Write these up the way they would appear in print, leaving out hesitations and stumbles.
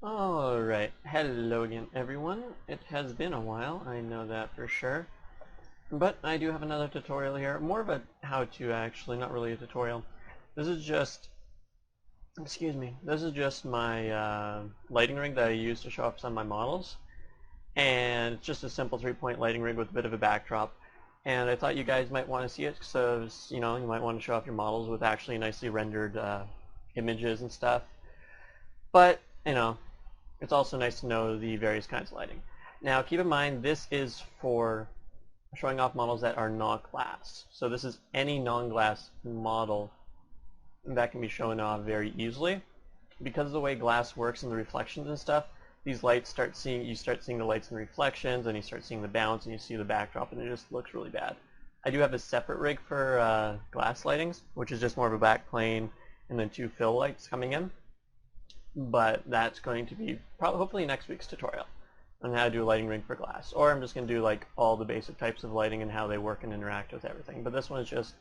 Alright, hello again everyone. It has been a while, I know that for sure. But I do have another tutorial here, more of a how-to actually, not really a tutorial. This is just, this is just my lighting rig that I use to show off some of my models. And it's just a simple 3-point lighting rig with a bit of a backdrop. And I thought you guys might want to see it, so you might want to show off your models with actually nicely rendered images and stuff. But, it's also nice to know the various kinds of lighting. Now keep in mind this is for showing off models that are not glass. So this is any non-glass model that can be shown off very easily. Because of the way glass works and the reflections and stuff, these lights you start seeing the lights and reflections, and you start seeing the bounce, and you see the backdrop, and it just looks really bad. I do have a separate rig for glass lightings, which is just more of a back plane and then 2 fill lights coming in. But that's going to be hopefully next week's tutorial on how to do a lighting rig for glass. Or I'm just going to do like all the basic types of lighting and how they work and interact with everything. But this one is just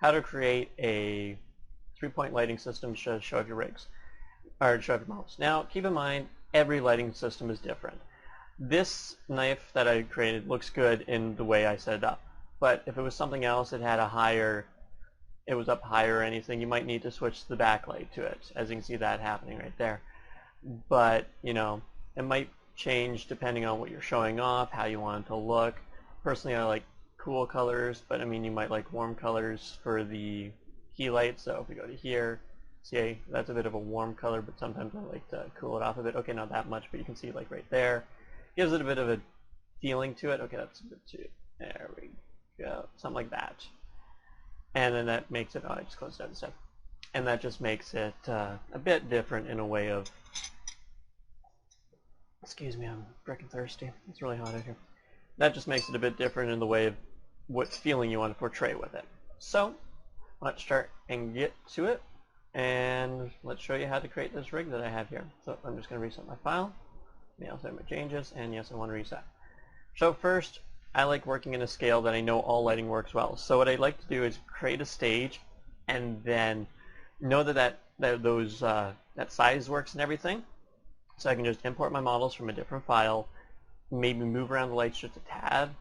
how to create a 3-point lighting system to show off your rigs, or show off your models. Now keep in mind every lighting system is different. This knife that I created looks good in the way I set it up. But if it was something else, it was up higher or anything, you might need to switch the backlight to it, as you can see that happening right there. But, it might change depending on what you're showing off, how you want it to look. Personally, I like cool colors, but you might like warm colors for the key light. So if we go to here, see, that's a bit of a warm color, but sometimes I like to cool it off a bit. Okay, not that much, but you can see like right there. Gives it a bit of a feeling to it. Okay, that's a bit too, there we go, something like that. And then that makes it, I just closed out the step. And that just makes it a bit different in a way of, excuse me, I'm freaking thirsty. It's really hot out here. That just makes it a bit different in the way of what feeling you want to portray with it. So, let's start and get to it. And let's show you how to create this rig that I have here. So I'm just going to reset my file. Yeah, I'll save my changes, and yes, I want to reset. So first, I like working in a scale that I know all lighting works well. So what I'd like to do is create a stage and then know that size works and everything. So I can just import my models from a different file, maybe move around the lights just a tad,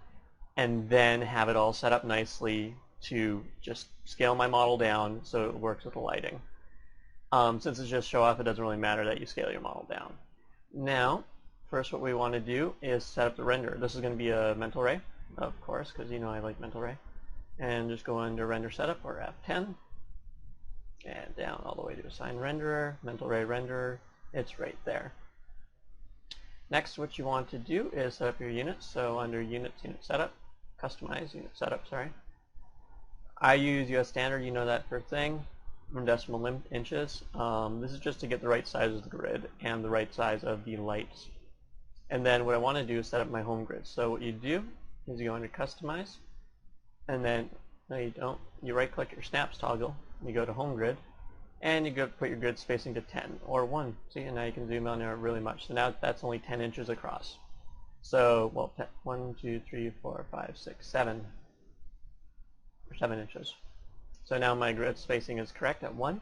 and then have it all set up nicely to just scale my model down so it works with the lighting. Since it's just show off, it doesn't really matter that you scale your model down. Now, first what we want to do is set up the render. This is going to be a mental ray, of course, because I like mental ray. And just go under render setup or F10 and down all the way to assign renderer, mental ray renderer. It's right there. Next, what you want to do is set up your units. So under units, unit setup, customize unit setup, sorry. I use US standard, you know that for thing, from decimal inches. This is just to get the right size of the grid and the right size of the lights. And then what I want to do is set up my home grid. So what you do is you go under customize, and then, no you don't, you right click your snaps toggle, you go to home grid, and you go put your grid spacing to 10 or 1. See, and now you can zoom on there really much. So now that's only 10 inches across. So, well, 1, 2, 3, 4, 5, 6, 7, or 7 inches. So now my grid spacing is correct at 1.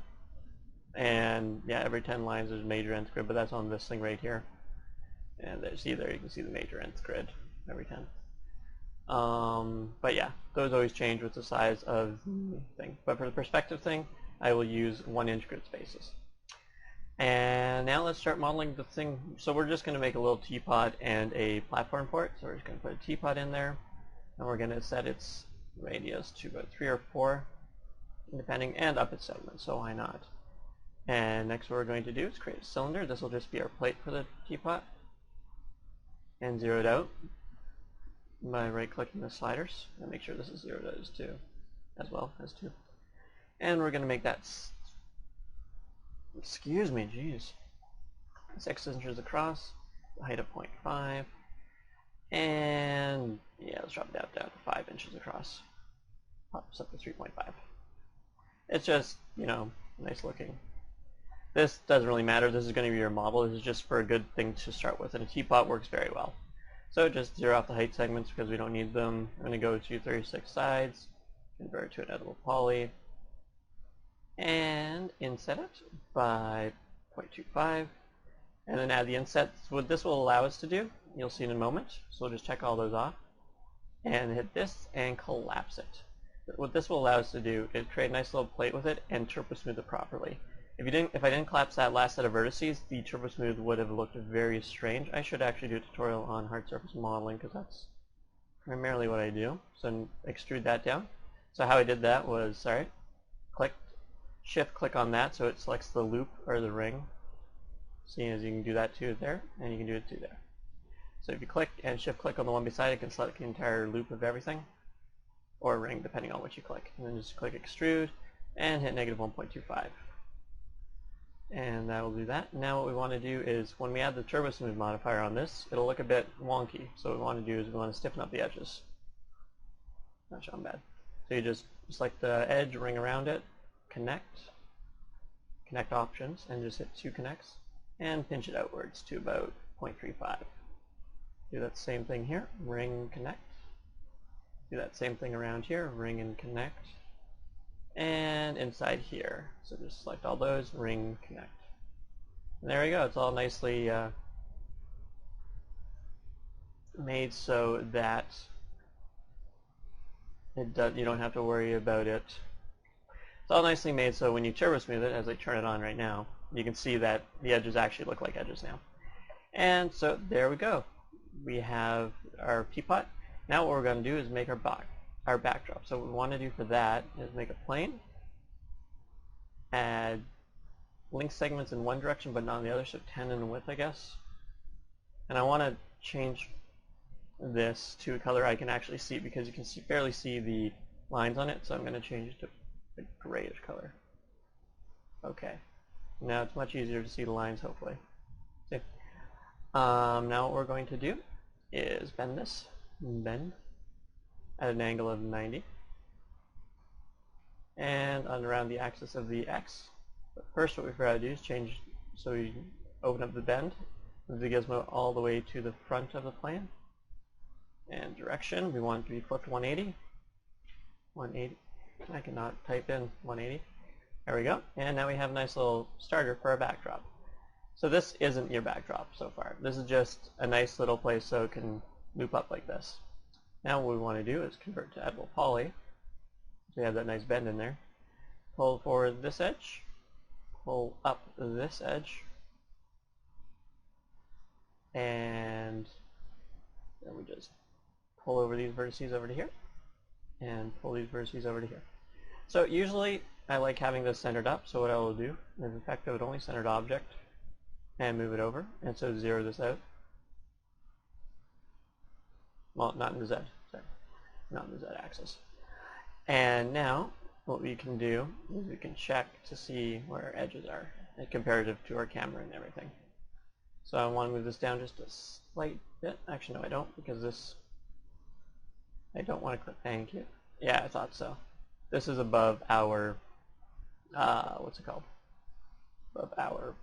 And yeah, every 10 lines is major nth grid, but that's on this thing right here. And there you can see the major nth grid every 10. But yeah, those always change with the size of the thing. But for the perspective thing, I will use 1-inch grid spaces. And now let's start modeling the thing. So we're just going to make a little teapot and a platform port. So we're just going to put a teapot in there, and we're going to set its radius to about 3 or 4, depending, and up its segment. So why not? And next what we're going to do is create a cylinder. This will just be our plate for the teapot, and zero it out by right-clicking the sliders, and make sure this is zeroed out as well as 2. And we're going to make that, excuse me, geez, 6 inches across, the height of 0.5, and yeah, let's drop that down to 5 inches across. Pops up to 3.5. It's just, nice looking. This doesn't really matter. This is going to be your model. This is just for a good thing to start with, and a teapot works very well. So just zero off the height segments because we don't need them. I'm going to go to 36 sides, convert to an editable poly, and inset it by 0.25, and then add the insets. What this will allow us to do, you'll see in a moment. So we'll just check all those off and hit this and collapse it. What this will allow us to do is create a nice little plate with it and turbo smooth it properly. If I didn't collapse that last set of vertices, the turbo smooth would have looked very strange. I should actually do a tutorial on hard surface modeling because that's primarily what I do. So extrude that down. So how I did that was, shift click on that so it selects the loop or the ring. Seeing as you can do that too there, and you can do it too there. So if you click and shift click on the one beside it, can select the entire loop of everything, or ring depending on what you click. And then just click extrude and hit -1.25. And that will do that. Now what we want to do is when we add the turbo smooth modifier on this, it'll look a bit wonky. So what we want to do is we want to stiffen up the edges. Not showing bad. So you just select the edge, ring around it, connect options, and just hit 2 connects, and pinch it outwards to about 0.35. Do that same thing here, ring, connect. Do that same thing around here, ring and connect. And inside here, so just select all those, ring, connect. And there we go, it's all nicely made so that you don't have to worry about it. It's all nicely made so when you turbo smooth it, as I turn it on right now, you can see that the edges actually look like edges now. And so there we go. We have our teapot. Now what we're going to do is make our backdrop. So what we want to do for that is make a plane, add link segments in one direction but not in the other, so 10 in width I guess. And I want to change this to a color I can actually see because you can barely see the lines on it, so I'm going to change it to a grayish color. Okay, now it's much easier to see the lines hopefully. See? Now what we're going to do is bend this, at an angle of 90 and on around the axis of the X. But first what we've got to do is change, so we open up the bend, move the gizmo all the way to the front of the plane, and direction, we want it to be flipped 180. I cannot type in 180. There we go. And now we have a nice little starter for our backdrop. So this isn't your backdrop so far. This is just a nice little place so it can loop up like this. Now what we want to do is convert to editable poly. So we have that nice bend in there. Pull forward this edge. Pull up this edge. And then we just pull over these vertices over to here. And pull these vertices over to here. So usually I like having this centered up, so what I will do is effective with only centered object and move it over, and so zero this out. Well, not in the Z, sorry. Not in the Z axis. And now what we can do is we can check to see where our edges are comparative to our camera and everything. So I want to move this down just a slight bit. Actually no I don't, because this, I don't want to click, thank you. Yeah, I thought so. This is above our, what's it called? Above our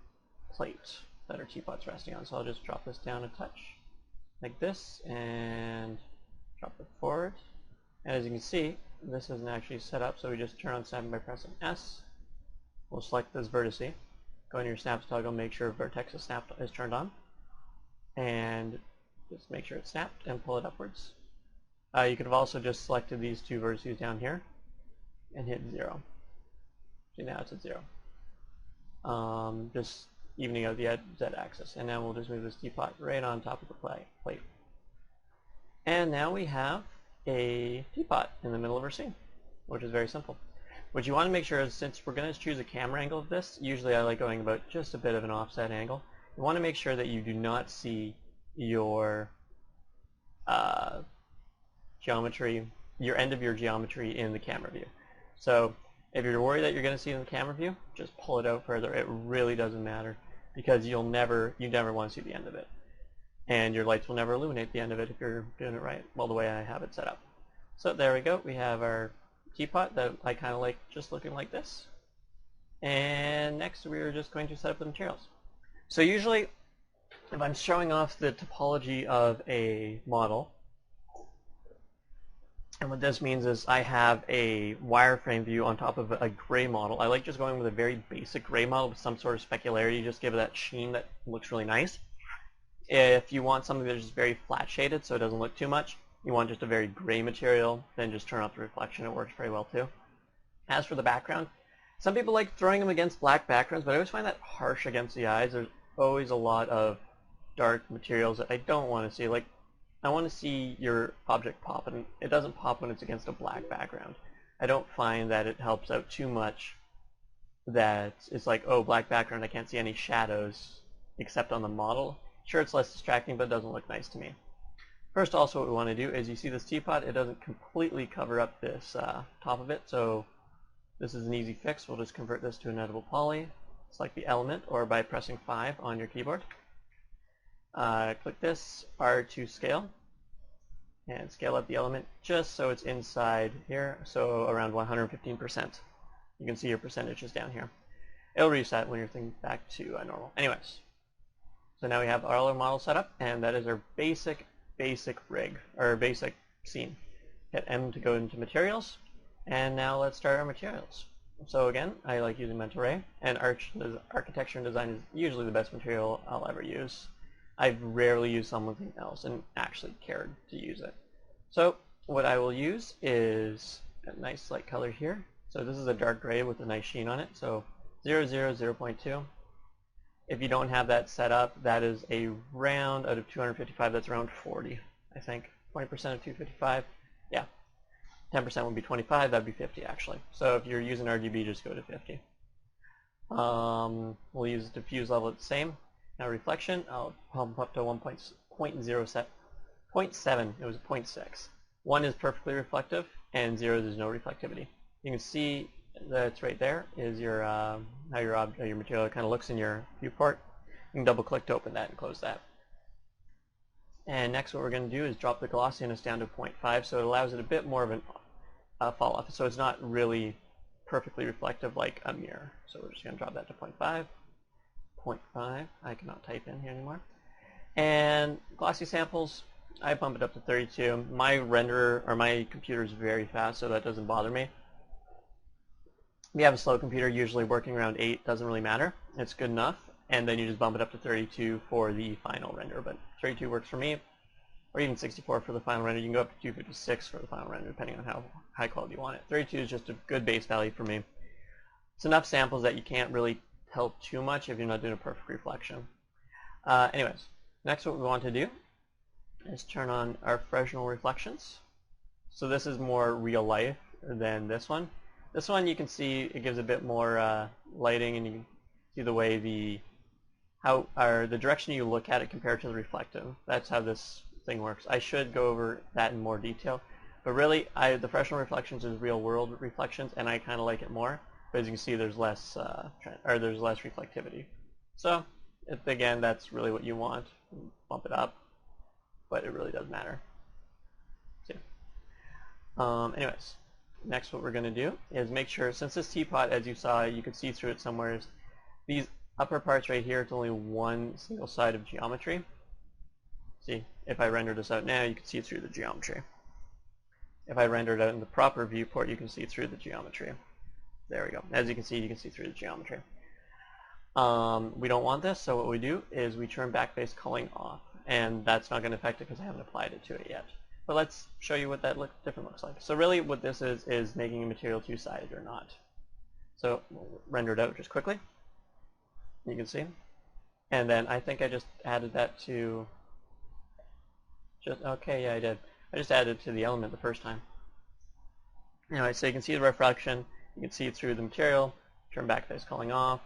plate that our teapot's resting on. So I'll just drop this down a touch, like this, and drop it forward. And as you can see, this isn't actually set up, so we just turn on snap by pressing S. We'll select this vertice, go into your snaps toggle, make sure vertex is turned on, and just make sure it's snapped and pull it upwards. You could have also just selected these two vertices down here and hit 0. See, now it's at 0. Just evening out the Z-axis. And now we'll just move this teapot right on top of the plate. And now we have a teapot in the middle of our scene, which is very simple. What you want to make sure is, since we're going to choose a camera angle of this, usually I like going about just a bit of an offset angle. You want to make sure that you do not see your geometry, your end of your geometry in the camera view. So if you're worried that you're going to see it in the camera view, just pull it out further. It really doesn't matter, because you never want to see the end of it. And your lights will never illuminate the end of it if you're doing it right, well, the way I have it set up. So there we go. We have our teapot that I kind of like just looking like this. And next we're just going to set up the materials. So usually if I'm showing off the topology of a model, And what this means is I have a wireframe view on top of a gray model. I like just going with a very basic gray model with some sort of specularity, just give it that sheen that looks really nice. If you want something that's just very flat shaded so it doesn't look too much, you want just a very gray material, then just turn off the reflection. It works very well too. As for the background, some people like throwing them against black backgrounds, but I always find that harsh against the eyes. There's always a lot of dark materials that I don't want to see. Like, I want to see your object pop, and it doesn't pop when it's against a black background. I don't find that it helps out too much that it's like, oh, black background, I can't see any shadows except on the model. Sure, it's less distracting, but it doesn't look nice to me. First, also, what we want to do is you see this teapot, it doesn't completely cover up this top of it, so this is an easy fix. We'll just convert this to an editable poly, select the element, or by pressing 5 on your keyboard. Click this, R to scale, and scale up the element just so it's inside here, so around 115%. You can see your percentages down here. It'll reset when you're thinking back to normal. Anyways, so now we have all our models set up, and that is our basic rig, or basic scene. Hit M to go into materials, and now let's start our materials. So again, I like using mental ray, and architecture and design is usually the best material I'll ever use. I've rarely used something else and actually cared to use it. So what I will use is a nice light color here. So this is a dark gray with a nice sheen on it, so 0, 0, 0.2. If you don't have that set up, that is a round out of 255, that's around 40, I think. 20% of 255, yeah. 10% would be 25, that would be 50 actually. So if you're using RGB, just go to 50. We'll use diffuse level at the same. Now reflection, I'll pump up to 1.07. It was 0.6. 1 is perfectly reflective, and 0 there's no reflectivity. You can see that's right there is your how your material kind of looks in your viewport. You can double click to open that and close that. And next what we're going to do is drop the glossiness down to 0.5, so it allows it a bit more of a fall off, so it's not really perfectly reflective like a mirror. So we're just going to drop that to 0.5. 0.5. I cannot type in here anymore. And glossy samples, I bump it up to 32. My renderer or my computer is very fast, so that doesn't bother me. If you have a slow computer, usually working around 8 doesn't really matter. It's good enough, and then you just bump it up to 32 for the final render. But 32 works for me, or even 64 for the final render. You can go up to 256 for the final render, depending on how high quality you want it. 32 is just a good base value for me. It's enough samples that you can't really tell too much if you're not doing a perfect reflection. Anyways, next what we want to do is turn on our Fresnel reflections. So this is more real life than this one. This one you can see it gives a bit more lighting, and you can see the way the direction you look at it compared to the reflective. That's how this thing works. I should go over that in more detail, but really the Fresnel reflections is real world reflections, and I kind of like it more. But as you can see, there's less reflectivity. So again, that's really what you want. Bump it up, but it really doesn't matter. See. Anyways, next what we're going to do is make sure, since this teapot, as you saw, you could see through it somewhere, these upper parts right here, it's only one single side of geometry. See, if I render this out now, you can see through the geometry. If I render it out in the proper viewport, you can see through the geometry. There we go. As you can see through the geometry. We don't want this, so what we do is we turn backface culling off, and that's not going to affect it because I haven't applied it to it yet. But let's show you what that different looks like. So really what this is making a material two-sided or not. So we'll render it out just quickly. You can see. And then I think I just added that to okay, yeah, I did. I just added it to the element the first time. Anyway, so you can see the reflection. You can see through the material. Turn backface culling off,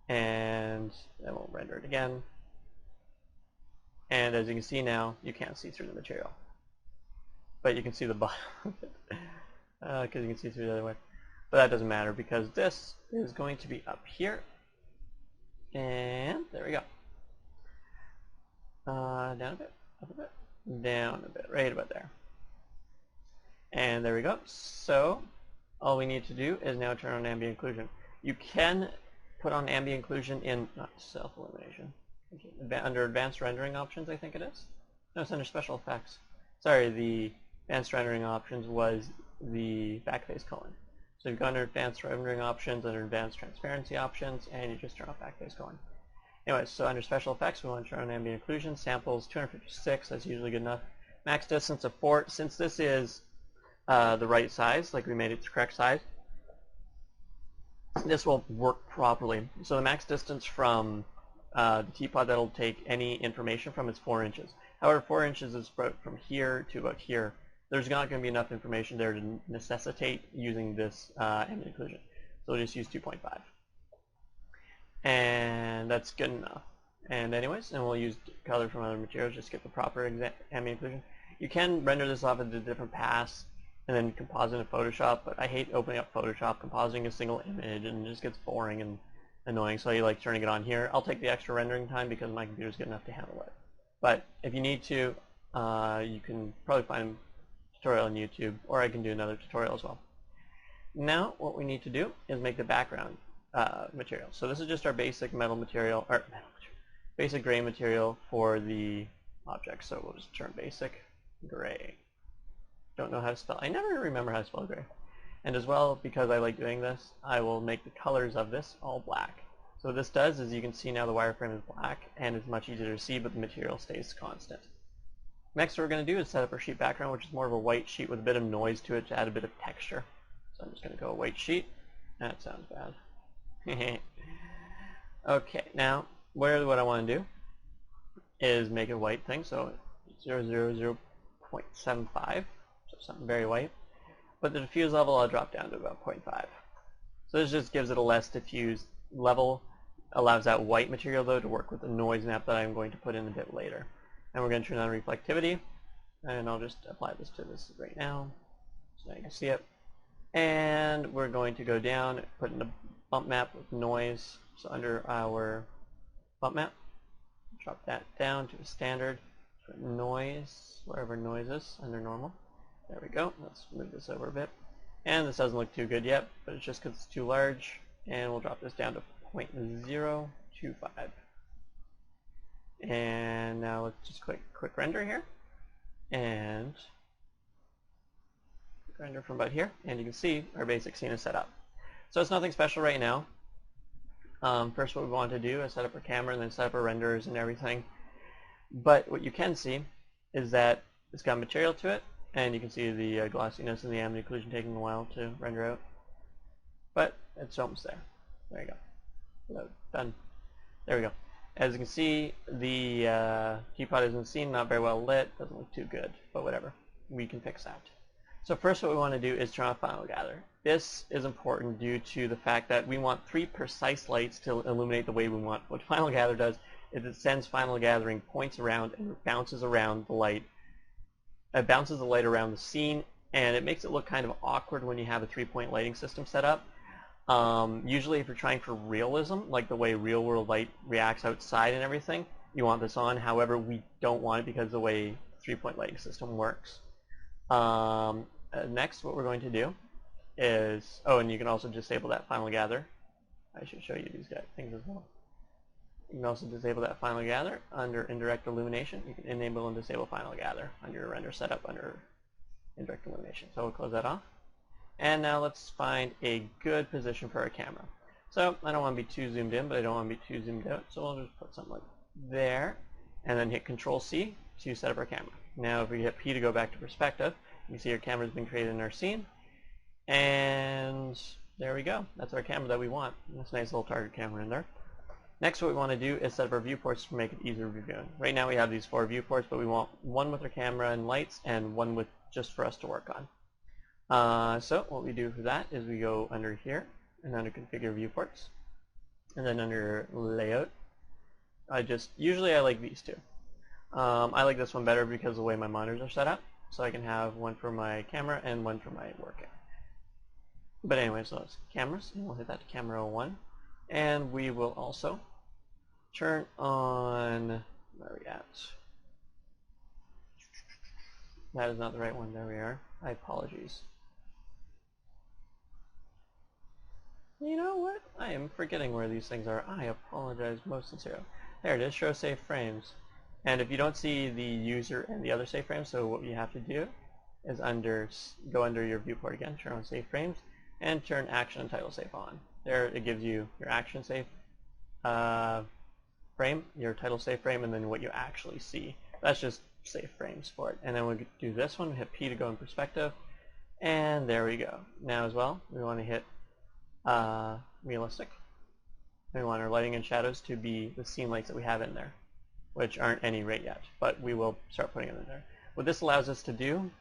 and then we'll render it again. And as you can see now, you can't see through the material, but you can see the bottom of it because you can see through the other way. But that doesn't matter because this is going to be up here, and there we go. Down a bit, up a bit, down a bit, right about there. And there we go. So all we need to do is now turn on Ambien Clusion. You can put on Ambien Clusion in self-illumination. Under advanced rendering options, I think it is. No, it's under special effects. Sorry, the advanced rendering options was the backface culling. So you go under advanced rendering options, under advanced transparency options, and you just turn off backface culling. Anyway, so under special effects, we want to turn on Ambien Clusion. Samples 256, that's usually good enough. Max distance of 4. Since this is the right size, like we made it the correct size, this will work properly. So the max distance from the teapot that'll take any information from is 4 inches. However, 4 inches is spread from here to about here. There's not going to be enough information there to necessitate using this Ambien Clusion. So we'll just use 2.5. And that's good enough. And anyways, and we'll use color from other materials, just get the proper Ambien Clusion. You can render this off into different paths and then composite in Photoshop, but I hate opening up Photoshop, compositing a single image, and it just gets boring and annoying, so I like turning it on here. I'll take the extra rendering time because my computer's good enough to handle it. But if you need to, you can probably find a tutorial on YouTube, or I can do another tutorial as well. Now what we need to do is make the background material. So this is just our basic metal material, or basic gray material for the object. So we'll just turn basic gray. Don't know how to spell. I never remember how to spell gray. And as well, because I like doing this, I will make the colors of this all black. So what this does is you can see now the wireframe is black and it's much easier to see, but the material stays constant. Next what we're going to do is set up our sheet background, which is more of a white sheet with a bit of noise to it to add a bit of texture. So I'm just going to go white sheet. That sounds bad. Okay, now what I want to do is make a white thing, so 0.75, so something very white. But the diffuse level I'll drop down to about 0.5. So this just gives it a less diffused level, allows that white material though to work with the noise map that I'm going to put in a bit later. And we're going to turn on reflectivity, and I'll just apply this to this right now so now you can see it. And we're going to go down, put in a bump map with noise. So under our bump map, drop that down to a standard, put noise wherever noise is under normal. There we go. Let's move this over a bit. And this doesn't look too good yet, but it's just because it's too large. And we'll drop this down to 0.025. And now let's just quick render here. And render from about here. And you can see our basic scene is set up. So it's nothing special right now. First what we want to do is set up our camera and then set up our renders and everything. But what you can see is that it's got material to it. And you can see the glossiness and the Ambien Clusion taking a while to render out. But it's almost there. There you go. Done. There we go. As you can see, the teapot isn't seen, not very well lit, doesn't look too good, but whatever. We can fix that. So first what we want to do is turn off Final Gather. This is important due to the fact that we want 3 precise lights to illuminate the way we want. What Final Gather does is it sends Final Gathering points around and bounces around the light. It bounces the light around the scene, and it makes it look kind of awkward when you have a 3-point lighting system set up. Usually if you're trying for realism, like the way real world light reacts outside and everything, you want this on. However, we don't want it because of the way 3-point lighting system works. Next, what we're going to do is, and you can also disable that Final Gather. I should show you these things as well. You can also disable that Final Gather under Indirect Illumination. You can enable and disable Final Gather under your render setup under Indirect Illumination. So we'll close that off. And now let's find a good position for our camera. So I don't want to be too zoomed in, but I don't want to be too zoomed out. So we'll just put something like there, and then hit Control-C to set up our camera. Now if we hit P to go back to perspective, you can see our camera has been created in our scene. And there we go. That's our camera that we want. That's a nice little target camera in there. Next, what we want to do is set up our viewports to make it easier reviewing. Right now we have these 4 viewports, but we want one with our camera and lights and one with just for us to work on. So what we do for that is we go under here and under Configure Viewports, and then under Layout. Usually I like these two. I like this one better because of the way my monitors are set up, so I can have one for my camera and one for my working. But anyway, so it's cameras, and we'll hit that to camera 1, and we will also turn on, where are we at? That is not the right one. There we are. I apologize. You know what? I am forgetting where these things are. I apologize most sincerely. There it is, show safe frames. And if you don't see the user and the other safe frames, so what you have to do is go under your viewport again, turn on save frames, and turn action and title safe on. There it gives you your action safe frame, your title safe frame, and then what you actually see. That's just safe frames for it. And then we do this one, hit P to go in perspective, and there we go. Now as well, we want to hit realistic. We want our lighting and shadows to be the scene lights that we have in there, which aren't any right yet, but we will start putting them in there. What this allows us to do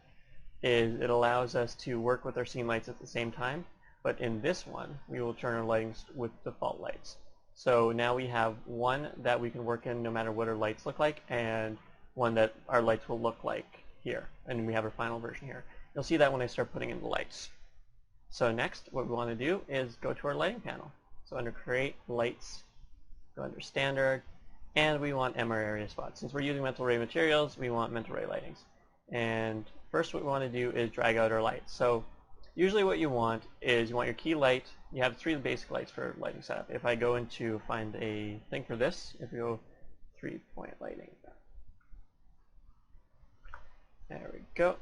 is it allows us to work with our scene lights at the same time, but in this one we will turn our lighting with default lights. So now we have one that we can work in no matter what our lights look like, and one that our lights will look like here, and we have our final version here. You'll see that when I start putting in the lights. So next, what we want to do is go to our lighting panel. So under Create, Lights, go under Standard, and we want MR area spots. Since we're using mental ray materials, we want mental ray lightings. And first what we want to do is drag out our lights. So usually what you want is you want your key light. You have 3 basic lights for lighting setup. If I go into find a thing for this, if we go 3-point lighting. There we go.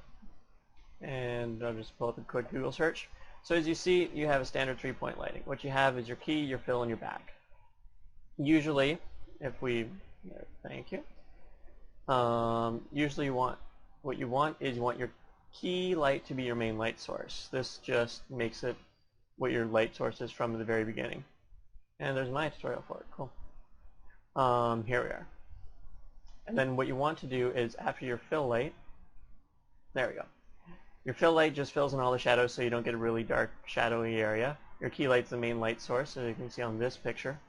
And I'll just pull up a quick Google search. So as you see, you have a standard 3-point lighting. What you have is your key, your fill, and your back. Usually, if we, thank you. Usually what you want is you want your key light to be your main light source. This just makes it what your light source is from the very beginning. And there's my tutorial for it. Cool. Here we are. And then what you want to do is after your fill light, there we go. Your fill light just fills in all the shadows so you don't get a really dark shadowy area. Your key light's the main light source, as you can see on this picture.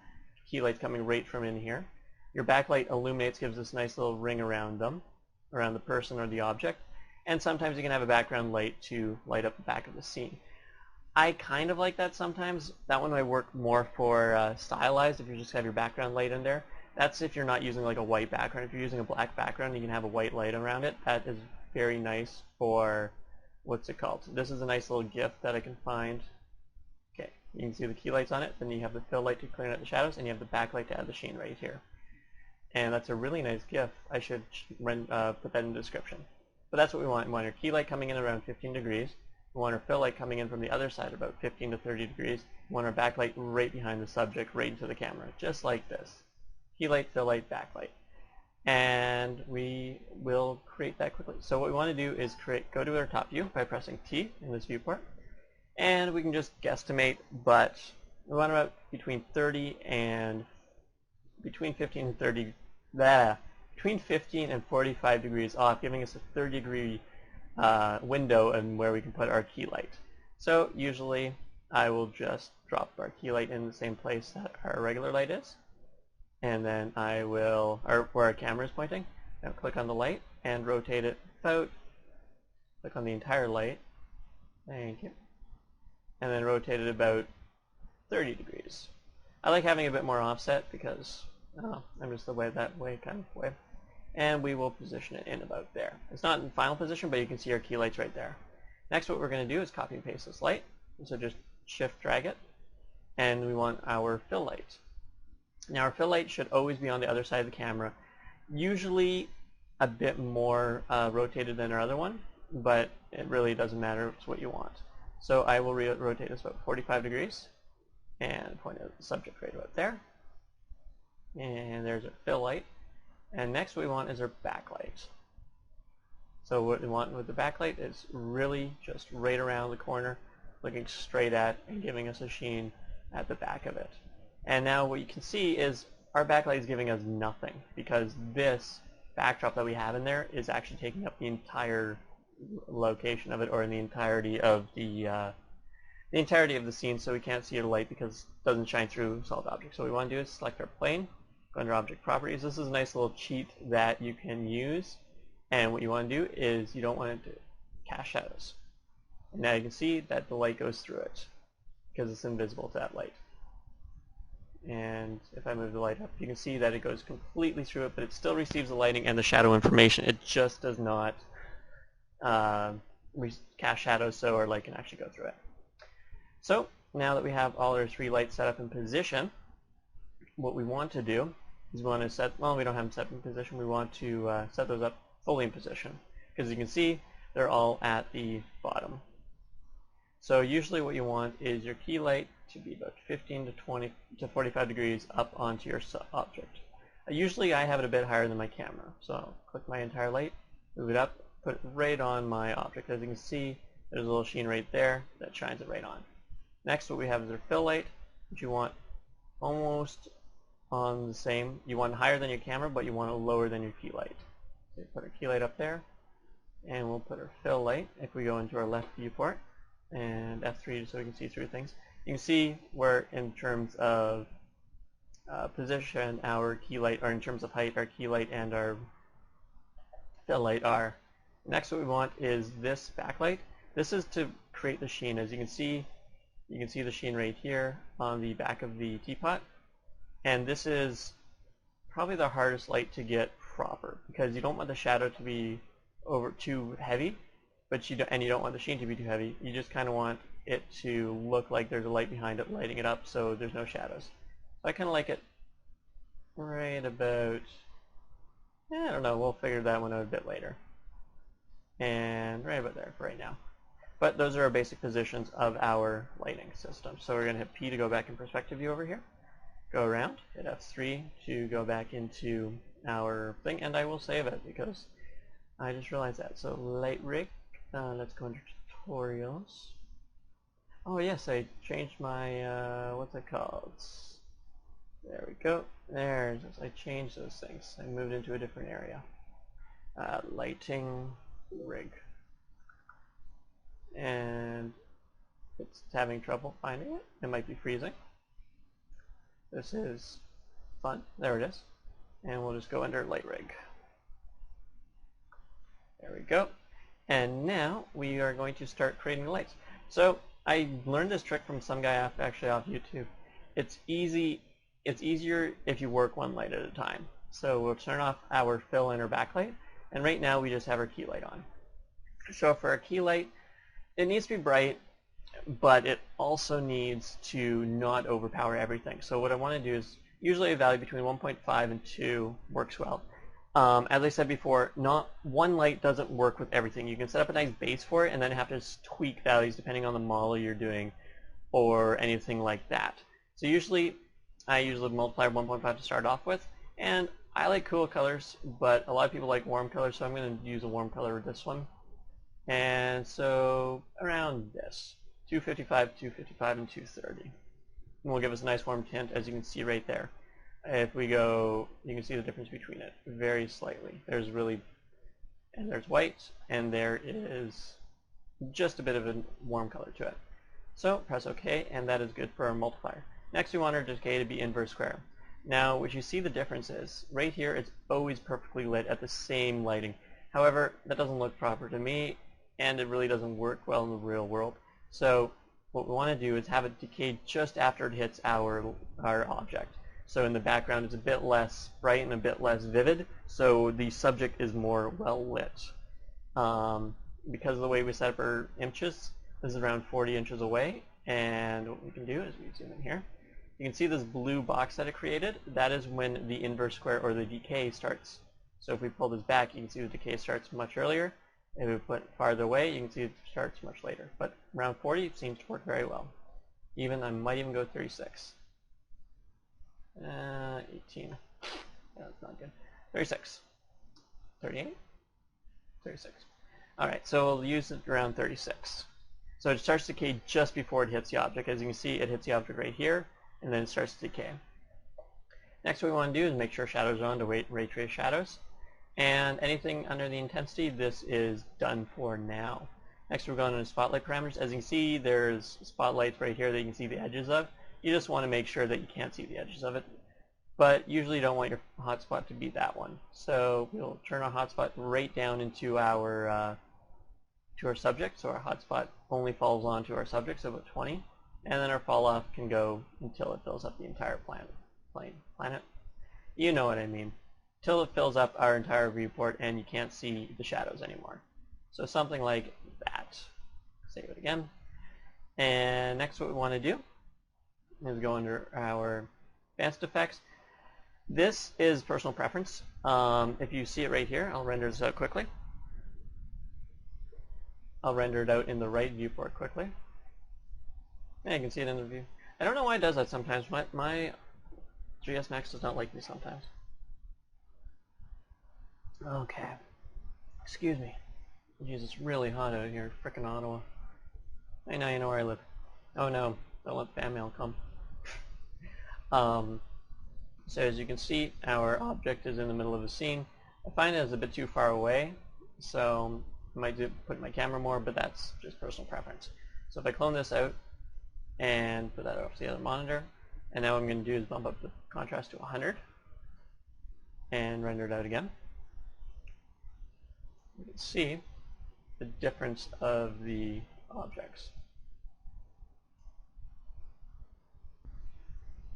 Key light's coming right from in here. Your backlight illuminates, gives this nice little ring around them, around the person or the object. And sometimes you can have a background light to light up the back of the scene. I kind of like that sometimes. That one might work more for stylized, if you just have your background light in there. That's if you're not using like a white background. If you're using a black background, you can have a white light around it. That is very nice for, what's it called? This is a nice little GIF that I can find. Okay, you can see the key lights on it. Then you have the fill light to clear out the shadows, and you have the backlight to add the sheen right here. And that's a really nice GIF. I should put that in the description. But that's what we want. We want our key light coming in around 15 degrees. We want our fill light coming in from the other side about 15 to 30 degrees. We want our backlight right behind the subject, right into the camera, just like this. Key light, fill light, backlight. And we will create that quickly. So what we want to do is go to our top view by pressing T in this viewport. And we can just guesstimate, but we want about between 15 and 45 degrees off, giving us a 30-degree window and where we can put our key light. So usually I will just drop our key light in the same place that our regular light is, and then I will, or where our camera is pointing. Now click on the light and rotate it about, click on the entire light, thank you, and then rotate it about 30 degrees. I like having a bit more offset because I'm just that way kind of way. And we will position it in about there. It's not in final position, but you can see our key lights right there. Next, what we're going to do is copy and paste this light. So just shift drag it, and we want our fill light. Now our fill light should always be on the other side of the camera, usually a bit more rotated than our other one, but it really doesn't matter. It's what you want. So I will rotate this about 45 degrees and point at the subject right about there. And there's our fill light. And next what we want is our backlight. So what we want with the backlight is really just right around the corner, looking straight at and giving us a sheen at the back of it. And now what you can see is our backlight is giving us nothing, because this backdrop that we have in there is actually taking up the entire location of it, or in the entirety of the scene, so we can't see the light because it doesn't shine through solid objects. So what we want to do is select our plane, go under Object Properties. This is a nice little cheat that you can use, and what you want to do is you don't want it to cast shadows. And now you can see that the light goes through it because it's invisible to that light. And if I move the light up, you can see that it goes completely through it, but it still receives the lighting and the shadow information. It just does not cast shadows so our light can actually go through it. So now that we have all our 3 lights set up in position, what we want to do is we want to set, well, we don't have them set in position, we want to set those up fully in position. Because you can see they're all at the bottom. So usually what you want is your key light to be about 15 to 20 to 45 degrees up onto your object. Usually I have it a bit higher than my camera, so I'll click my entire light, move it up, put it right on my object. As you can see, there's a little sheen right there that shines it right on. Next, what we have is our fill light, which you want almost on the same. You want higher than your camera, but you want it lower than your key light. So put our key light up there, and we'll put our fill light if we go into our left viewport, and F3 so we can see through things. You can see where in terms of position our key light, or in terms of height, our key light and our fill light are. Next, what we want is this backlight. This is to create the sheen. As you can see the sheen right here on the back of the teapot, and this is probably the hardest light to get proper because you don't want the shadow to be over too heavy, but you don't want the sheen to be too heavy. You just kind of want it to look like there's a light behind it lighting it up, so there's no shadows. So I kind of like it right about, I don't know, we'll figure that one out a bit later. And right about there for right now. But those are our basic positions of our lighting system. So we're going to hit P to go back in perspective view over here. Go around, hit F3 to go back into our thing, and I will save it because I just realized that. So light rig, let's go into tutorials. Oh yes, I changed my, what's it called? There we go. I changed those things. I moved into a different area. Lighting rig. And it's having trouble finding it. It might be freezing. This is fun. There it is. And we'll just go under light rig. There we go. And now we are going to start creating the lights. So I learned this trick from some guy actually off YouTube. It's easier if you work one light at a time. So we'll turn off our fill and our backlight, and right now we just have our key light on. So for our key light, it needs to be bright, but it also needs to not overpower everything. So what I want to do is usually a value between 1.5 and 2 works well. As I said before, not one light doesn't work with everything. You can set up a nice base for it and then have to tweak values depending on the model you're doing or anything like that. So I usually multiply 1.5 to start off with, and I like cool colors, but a lot of people like warm colors, so I'm going to use a warm color with this one. And so around this, 255, 255, and 230. And will give us a nice warm tint, as you can see right there. If we go, you can see the difference between it very slightly. There's white, and there is just a bit of a warm color to it. So press OK, and that is good for our multiplier. Next, we want our decay to be inverse square. Now, what you see the difference is, right here, it's always perfectly lit at the same lighting. However, that doesn't look proper to me, and it really doesn't work well in the real world. So what we want to do is have it decay just after it hits our object. So in the background, it's a bit less bright and a bit less vivid, so the subject is more well lit. Because of the way we set up our inches, this is around 40 inches away, and what we can do is we zoom in here. You can see this blue box that it created. That is when the inverse square or the decay starts. So if we pull this back, you can see the decay starts much earlier. If we put it farther away, you can see it starts much later. But around 40 seems to work very well. I might even go 36. 18. That's not good. 36. 38? 36. Alright, so we'll use it around 36. So it starts to decay just before it hits the object. As you can see, it hits the object right here, and then it starts to decay. Next, what we want to do is make sure shadows are on to ray trace shadows. And anything under the intensity, this is done for now. Next, we're going into spotlight parameters. As you can see, there's spotlights right here that you can see the edges of. You just want to make sure that you can't see the edges of it. But usually you don't want your hotspot to be that one. So we'll turn our hotspot right down into our subject. So our hotspot only falls onto our subject, so about 20. And then our fall off can go until it fills up the entire planet. You know what I mean. Till it fills up our entire viewport and you can't see the shadows anymore. So something like that. Save it again. And next what we want to do is go under our advanced effects. This is personal preference. If you see it right here, I'll render this out quickly. I'll render it out in the right viewport quickly. Yeah, you can see it in the view. I don't know why it does that sometimes. My GS Max does not like me sometimes. Okay. Excuse me. Jeez, it's really hot out here, frickin' Ottawa. Hey, now you know where I live. Oh no, don't let fan mail come. So as you can see, our object is in the middle of the scene. I find it is a bit too far away, so I might put my camera more, but that's just personal preference. So if I clone this out and put that off the other monitor, and now what I'm going to do is bump up the contrast to 100 and render it out again. You can see the difference of the objects.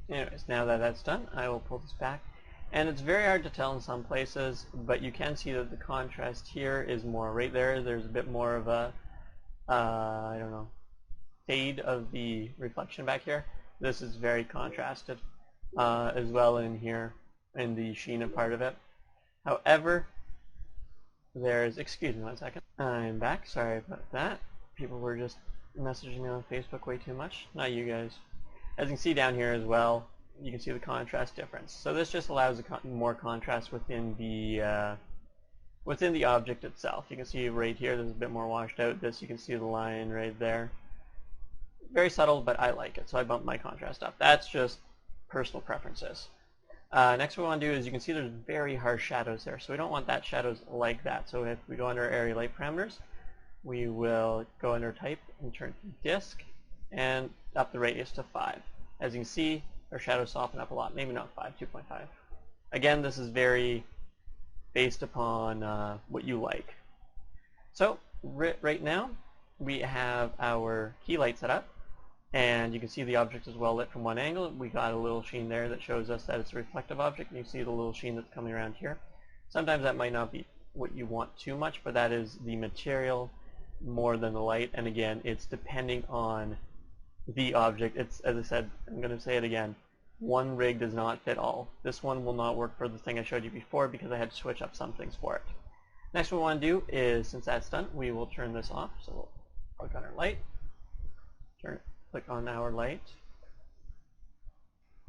Anyways, now that that's done, I will pull this back. And it's very hard to tell in some places, but you can see that the contrast here is more right there. There's a bit more of a, I don't know, fade of the reflection back here. This is very contrasted as well in here, in the Sheen part of it. However, there's, excuse me one second, I'm back, sorry about that. People were just messaging me on Facebook way too much, not you guys. As you can see down here as well, you can see the contrast difference. So this just allows more contrast within the object itself. You can see right here, there's a bit more washed out. This, you can see the line right there. Very subtle, but I like it, so I bumped my contrast up. That's just personal preferences. Next what we want to do is, you can see there's very harsh shadows there, so we don't want that shadows like that. So if we go under area light parameters, we will go under type and turn disk and up the radius to 5. As you can see, our shadows soften up a lot. Maybe not 5, 2.5. Again, this is very based upon what you like. So right now, we have our key light set up, and you can see the object is well lit from one angle. We got a little sheen there that shows us that it's a reflective object, and you see the little sheen that's coming around here. Sometimes that might not be what you want too much, but that is the material more than the light, and again, it's depending on the object. It's, as I said, I'm going to say it again, one rig does not fit all. This one will not work for the thing I showed you before because I had to switch up some things for it. Next what we want to do is, since that's done, we will turn this off. So we'll click on our light, click on our light,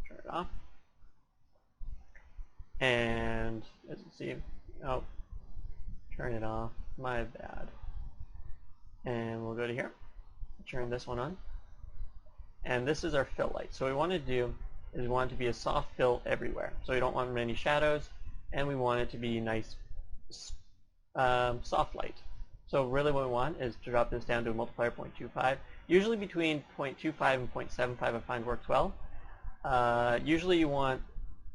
turn it off, and as you see, oh, turn it off, my bad. And we'll go to here, turn this one on, and this is our fill light. So what we want to do is we want it to be a soft fill everywhere. So we don't want many shadows, and we want it to be nice soft light. So really what we want is to drop this down to a multiplier 0.25. Usually between 0.25 and 0.75 I find works well. Usually you want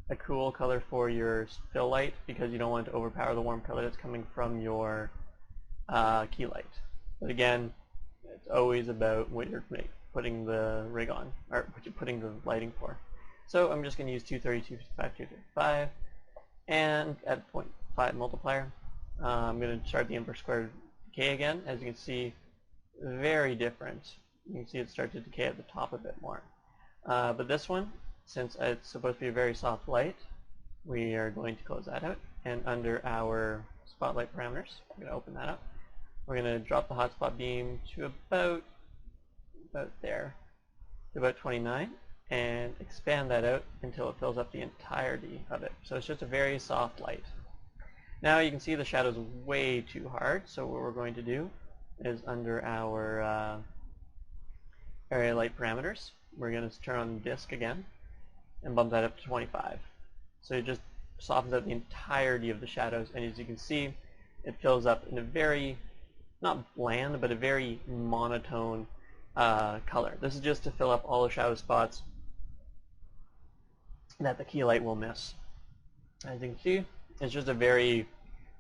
a cool color for your fill light because you don't want to overpower the warm color that's coming from your key light. But again, it's always about what you're putting the rig on, or what you're putting the lighting for. So I'm just going to use 230, 255, 255, and at 0.5 multiplier, I'm going to start the inverse square decay again. As you can see, very different. You can see it start to decay at the top a bit more. But this one, since it's supposed to be a very soft light, we are going to close that out. And under our spotlight parameters, I'm going to open that up. We're going to drop the hotspot beam to about there, to about 29, and expand that out until it fills up the entirety of it. So it's just a very soft light. Now you can see the shadow's way too hard, so what we're going to do is under our area light parameters, we're going to turn on the disk again and bump that up to 25. So it just softens out the entirety of the shadows, and as you can see, it fills up in a very, not bland, but a very monotone color. This is just to fill up all the shadow spots that the key light will miss. As you can see, it's just a very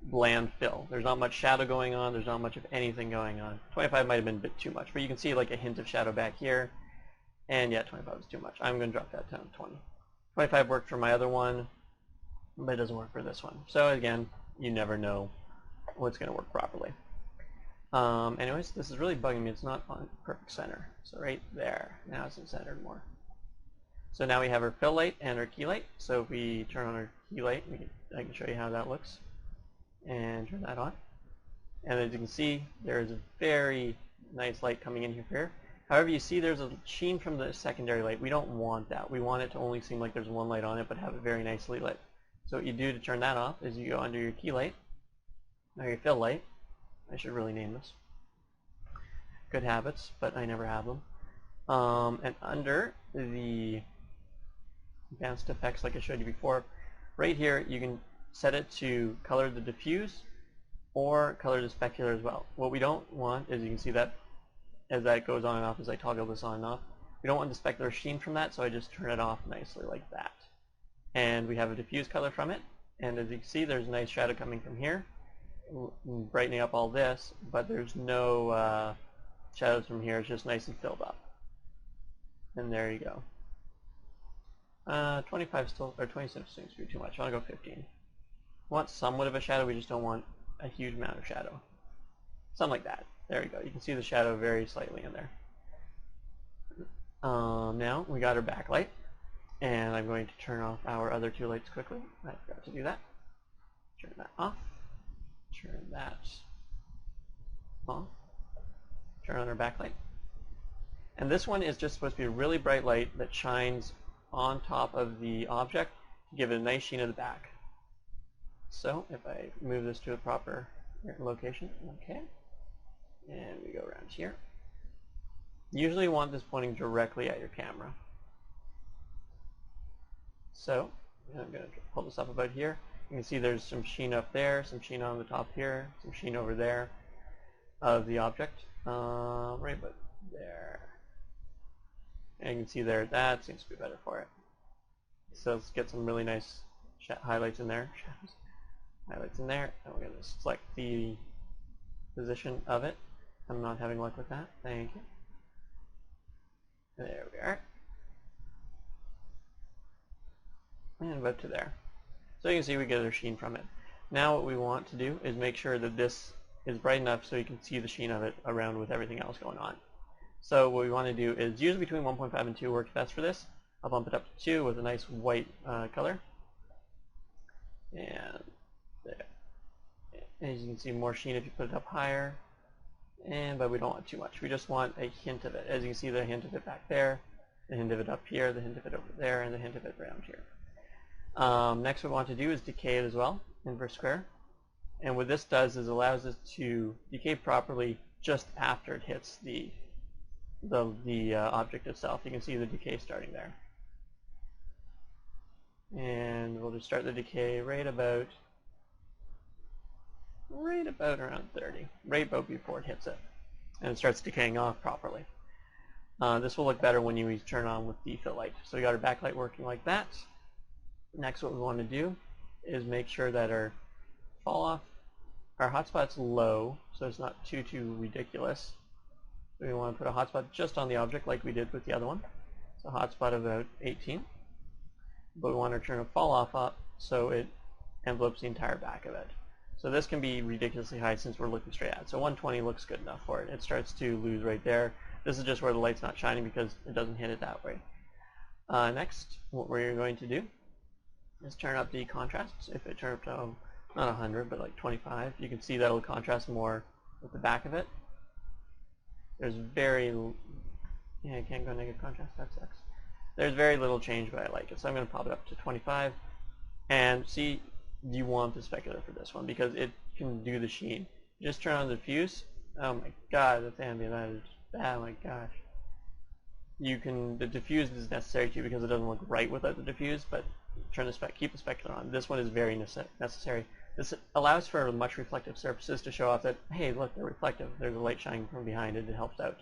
bland fill. There's not much shadow going on, there's not much of anything going on. 25 might have been a bit too much, but you can see like a hint of shadow back here, and yeah, 25 is too much. I'm going to drop that down to 20. 25 worked for my other one, but it doesn't work for this one. So again, you never know what's going to work properly. Anyways, this is really bugging me. It's not on perfect center. So right there. Now it's in centered more. So now we have our fill light and our key light. So if we turn on our key light, I can show you how that looks. And turn that on. And as you can see, there's a very nice light coming in here. However, you see there's a sheen from the secondary light. We don't want that. We want it to only seem like there's one light on it, but have it very nicely lit. So what you do to turn that off is you go under your key light, or your fill light. I should really name this. Good habits, but I never have them. And under the advanced effects, like I showed you before, right here you can set it to color the diffuse or color the specular as well. What we don't want is, you can see that as that goes on and off, as I toggle this on and off, we don't want the specular sheen from that, so I just turn it off nicely like that. And we have a diffuse color from it, and as you can see there's a nice shadow coming from here, brightening up all this, but there's no shadows from here. It's just nice and filled up. And there you go. 25 still, or 26 seems to be too much. I want to go 15. We want somewhat of a shadow, we just don't want a huge amount of shadow. Something like that. There we go. You can see the shadow very slightly in there. Now we got our backlight, and I'm going to turn off our other two lights quickly. I forgot to do that. Turn that off. Turn that off. Turn on our backlight. And this one is just supposed to be a really bright light that shines on top of the object to give it a nice sheen at the back. So if I move this to a proper location, okay, and we go around here. Usually you want this pointing directly at your camera. So I'm going to pull this up about here. You can see there's some sheen up there, some sheen on the top here, some sheen over there of the object, right about there. And you can see there, that seems to be better for it. So let's get some really nice highlights in there. Highlights in there, and we're going to select the position of it. I'm not having luck with that. Thank you. There we are. And about to there. So you can see we get our sheen from it. Now what we want to do is make sure that this is bright enough so you can see the sheen of it around with everything else going on. So what we want to do is, usually between 1.5 and 2 works best for this. I'll bump it up to 2 with a nice white color. And there. And as you can see, more sheen if you put it up higher. But we don't want too much. We just want a hint of it. As you can see, the hint of it back there, the hint of it up here, the hint of it over there, and the hint of it around here. Next what we want to do is decay it as well, inverse square. And what this does is allows us to decay properly just after it hits the object itself. You can see the decay starting there. And we'll just start the decay right about around 30, right about before it hits it. And it starts decaying off properly. This will look better when you turn on with the fill light. So we got our backlight working like that. Next what we want to do is make sure that our hotspot's low, so it's not too ridiculous. So we want to put a hotspot just on the object like we did with the other one. So hotspot about 18. But we want to turn a fall off up so it envelopes the entire back of it. So this can be ridiculously high since we're looking straight at it. So 120 looks good enough for it. It starts to lose right there. This is just where the light's not shining because it doesn't hit it that way. Next, what we're going to do is turn up the contrast. If it turns up to, not 100, but like 25, you can see that it'll contrast more with the back of it. There's I can't go negative contrast, that sucks. There's very little change, but I like it. So I'm going to pop it up to 25. And see, you want the specular for this one because it can do the sheen. Just turn on the diffuse. Oh my god, that's ambient. That is, oh my gosh. The diffuse is necessary too because it doesn't look right without the diffuse, but keep the specular on. This one is very necessary. This allows for much reflective surfaces to show off that, hey, look, they're reflective. There's a light shining from behind it. It helps out.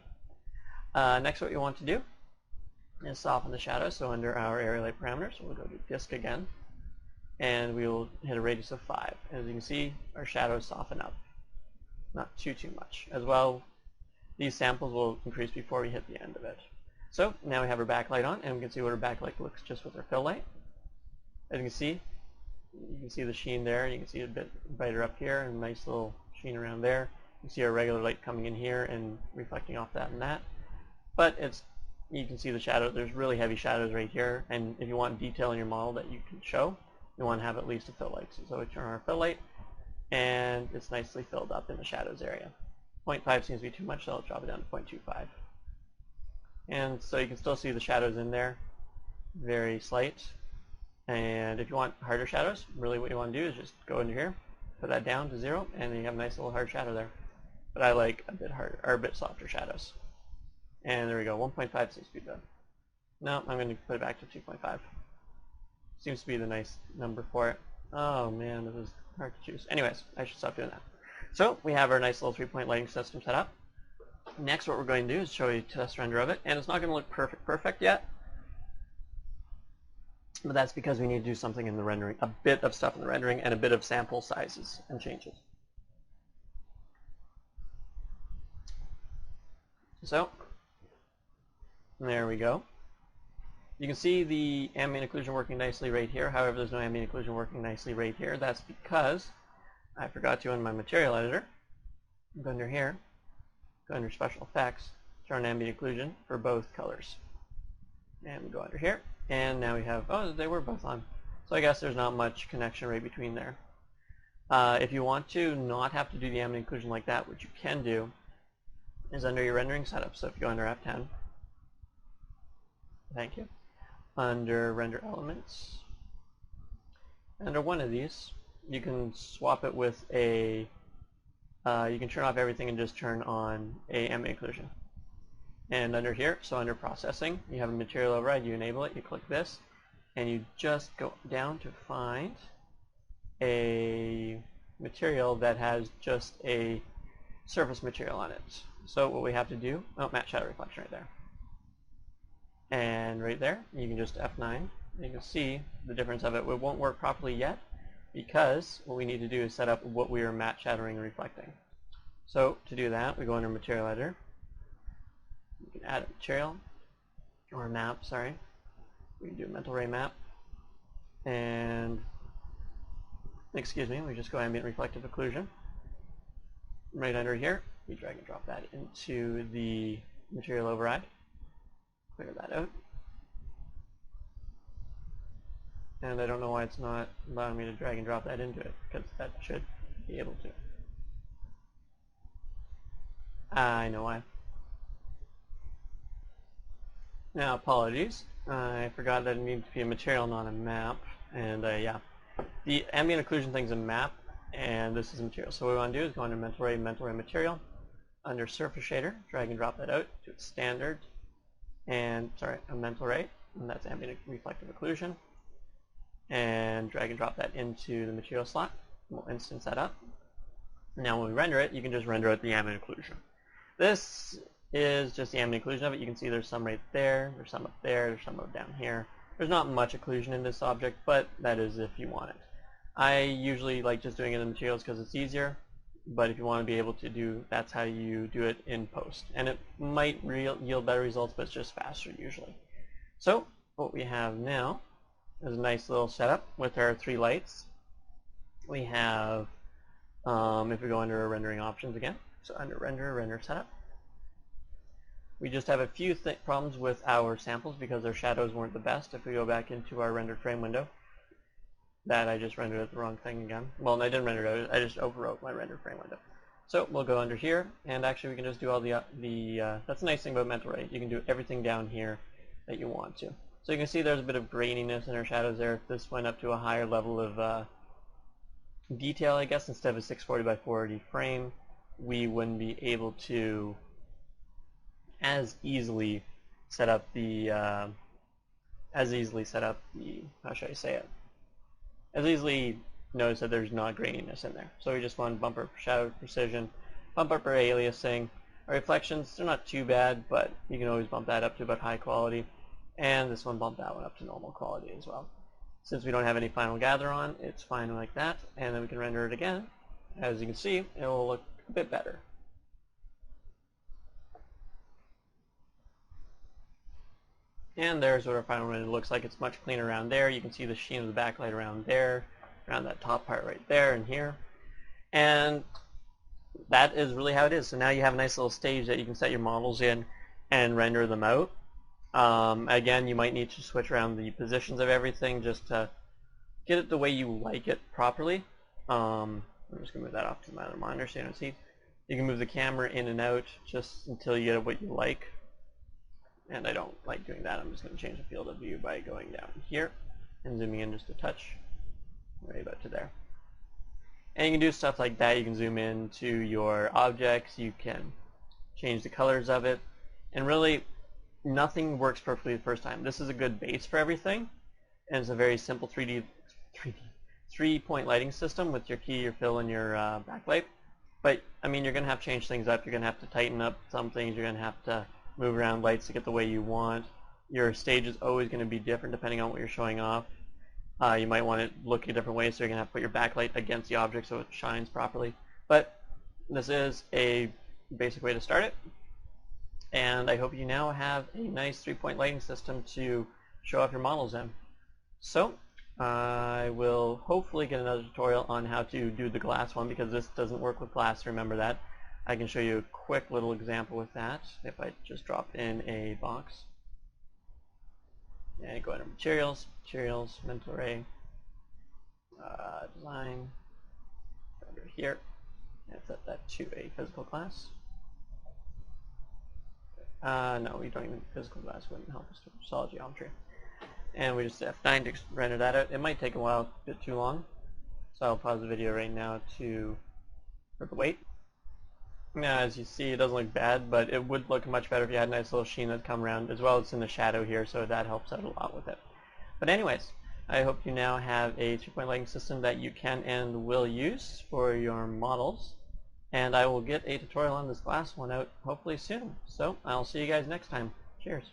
Next, what you want to do is soften the shadow. So under our area light parameters, we'll go to disk again, and we will hit a radius of 5. As you can see, our shadows soften up. Not too much. As well, these samples will increase before we hit the end of it. So now we have our backlight on, and we can see what our backlight looks just with our fill light. As you can see the sheen there. You can see it a bit brighter up here, and a nice little sheen around there. You can see our regular light coming in here and reflecting off that and that. But you can see the shadow. There's really heavy shadows right here, and if you want detail in your model that you can show, you want to have at least a fill light. So we turn on our fill light, and it's nicely filled up in the shadows area. 0.5 seems to be too much, so I'll drop it down to 0.25. And so you can still see the shadows in there, very slight. And if you want harder shadows, really what you want to do is just go into here, put that down to 0, and you have a nice little hard shadow there. But I like a bit harder, or a bit softer shadows. And there we go, 1.5 seems to be good. No, I'm going to put it back to 2.5. Seems to be the nice number for it. Oh man, this is hard to choose. Anyways, I should stop doing that. So we have our nice little 3-point lighting system set up. Next, what we're going to do is show you a test render of it, and it's not going to look perfect yet, but that's because we need to do something in the rendering, a bit of stuff in the rendering, and a bit of sample sizes and changes. So there we go. You can see the ambient occlusion working nicely right here. However, there's no ambient occlusion working nicely right here. That's because I forgot to in my material editor. Go under here, go under special effects, turn on ambient occlusion for both colors. And we go under here, and now we have, oh, they were both on. So I guess there's not much connection right between there. If you want to not have to do the ambient occlusion like that, what you can do is under your rendering setup. So if you go under F10, thank you, under render elements, under one of these, you can swap it with a, you can turn off everything and just turn on a ambient occlusion. And under here, so under processing, you have a material override, you enable it, you click this, and you just go down to find a material that has just a surface material on it. So what we have to do, oh, matte shadow reflection right there. And right there, you can just F9, and you can see the difference of it. It won't work properly yet, because what we need to do is set up what we are matte shadowing and reflecting. So to do that, we go under material editor. You can add a material, or a map, sorry. We can do a mental ray map. And, excuse me, we just go ambient reflective occlusion. Right under here, we drag and drop that into the material override. Clear that out. And I don't know why it's not allowing me to drag and drop that into it, because that should be able to. I know why. Now, apologies. I forgot that it needs to be a material, not a map. And yeah, the ambient occlusion thing's a map, and this is a material. So what we want to do is go under mental ray material, under surface shader, drag and drop that out to its standard, and sorry, a mental ray, and that's ambient reflective occlusion, and drag and drop that into the material slot. We'll instance that up. Now when we render it, you can just render out the ambient occlusion. This is just the ambient occlusion of it. You can see there's some right there, there's some up there, there's some up down here. There's not much occlusion in this object, but that is if you want it. I usually like just doing it in the materials because it's easier, but if you want to be able to do, that's how you do it in post. And it might yield better results, but it's just faster usually. So what we have now is a nice little setup with our 3 lights. We have, if we go under our rendering options again, so under render setup, we just have a few problems with our samples because our shadows weren't the best. If we go back into our rendered frame window, that I just rendered it the wrong thing again. Well, I didn't render it out, I just overwrote my rendered frame window. So we'll go under here, and actually we can just do all the that's the nice thing about mental ray. You can do everything down here that you want to. So you can see there's a bit of graininess in our shadows there. If this went up to a higher level of detail, I guess, instead of a 640 by 480 frame, we wouldn't be able to as easily set up the how should I say it? As easily notice that there's not graininess in there. So we just want to bump up shadow precision, bump up our aliasing. Our reflections, they're not too bad, but you can always bump that up to about high quality. And this one, bump that one up to normal quality as well. Since we don't have any final gather on, it's fine like that. And then we can render it again. As you can see, it will look a bit better. And there's what our final render looks like. It's much cleaner around there. You can see the sheen of the backlight around there, around that top part right there and here. And that is really how it is. So now you have a nice little stage that you can set your models in and render them out. Again, you might need to switch around the positions of everything just to get it the way you like it properly. I'm just going to move that off to my other monitor so you don't see. You can move the camera in and out just until you get what you like. And I don't like doing that. I'm just going to change the field of view by going down here and zooming in just a touch, right about to there. And you can do stuff like that. You can zoom in to your objects. You can change the colors of it. And really, nothing works perfectly the first time. This is a good base for everything. And it's a very simple 3-point lighting system with your key, your fill, and your backlight. But, I mean, you're going to have to change things up. You're going to have to tighten up some things. You're going to have to move around lights to get the way you want. Your stage is always going to be different depending on what you're showing off. You might want it to look a different way, so you're going to have to put your backlight against the object so it shines properly. But this is a basic way to start it. And I hope you now have a nice 3-point lighting system to show off your models in. So I will hopefully get another tutorial on how to do the glass one, because this doesn't work with glass, remember that. I can show you a quick little example with that if I just drop in a box. And go under Materials, Mental Array, Design, under here, and set that to a physical glass. No, we don't even, physical glass wouldn't help us to solid geometry. And we just F9 to render that out. It might take a while, a bit too long, so I'll pause the video right now for the wait. Now, as you see, it doesn't look bad, but it would look much better if you had a nice little sheen that come around, as well as in the shadow here, so that helps out a lot with it. But anyways, I hope you now have a 3-point lighting system that you can and will use for your models, and I will get a tutorial on this glass one out hopefully soon. So I'll see you guys next time. Cheers.